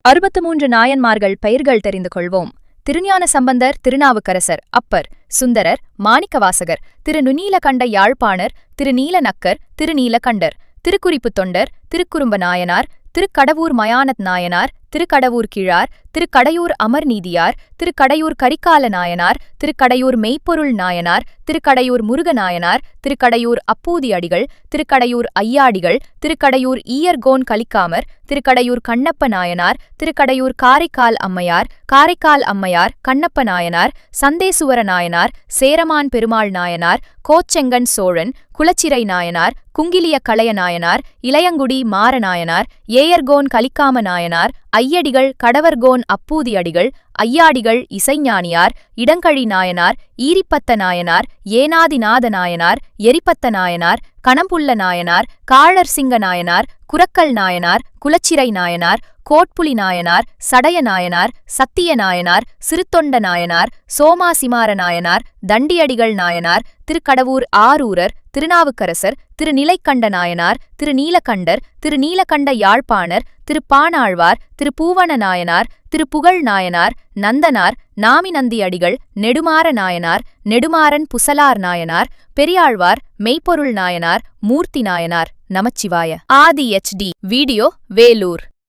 63 நாயன்மார்கள் பெயர்கள் தெரிந்து கொள்வோம். திருஞான சம்பந்தர், திருநாவுக்கரசர், அப்பர், சுந்தரர், மாணிக்கவாசகர், திருநுநீலகண்ட யாழ்ப்பாணர், திருநீலநக்கர், திருநீலகண்டர், திருக்குறிப்புத் தொண்டர், திருக்குறும்ப நாயனார், திருக்கடவூர் மயானத் நாயனார், திருக்கடவூர் கிழார், திருக்கடையூர் அமர்நீதியார், திருக்கடையூர் கரிகால நாயனார், திருக்கடையூர் மெய்ப்பொருள் நாயனார், திருக்கடையூர் முருகநாயனார், திருக்கடையூர் அப்பூதி அடிகள், திருக்கடையூர் ஐயாடிகள், திருக்கடையூர் ஈயர்கோன் கலிக்காமர், திருக்கடையூர் கண்ணப்ப நாயனார், திருக்கடையூர் காரைக்கால் அம்மையார், காரைக்கால் அம்மையார், கண்ணப்ப நாயனார், சந்தேசுவர நாயனார், சேரமான் பெருமாள் நாயனார், கோச்செங்கன் சோழன், குலச்சிறை நாயனார், குங்கிலிய களைய நாயனார், இளையங்குடி மாரநாயனார், ஏயர்கோன் கலிக்காம நாயனார், ஐயடிகள் கடவர்கோன் அப்பூதி அடிகள், ஐயாடிகள் இசைஞானியார், இடங்கழி நாயனார், ஈரிப்பத்த நாயனார், ஏனாதிநாத நாயனார், எரிப்பத்த நாயனார், கணம்புள்ள நாயனார், காழர் சிங்க நாயனார், குரக்கல் நாயனார், குலச்சிறை நாயனார், கோட்புலி நாயனார், சடைய நாயனார், சத்திய நாயனார், சிறுத்தொண்ட நாயனார், சோமாசிமார நாயனார், தண்டியடிகள் நாயனார், திருக்கடவூர் ஆரூரர், திருநாவுக்கரசர், திருநிலைக்கண்ட நாயனார், திருநீலகண்டர், திருநீலகண்ட யாழ்ப்பாணர், திருப்பாணாழ்வார், திருப்பூவன நாயனார், திருப்புகழ் நாயனார், நந்தனார், நாமிநந்தி அடிகள், நெடுமாற நாயனார், நெடுமாறன் புசலார் நாயனார், பெரியாழ்வார், மெய்ப்பொருள் நாயனார், மூர்த்தி நாயனார். நமச்சிவாய. ஆதி HD வீடியோ வேலூர்.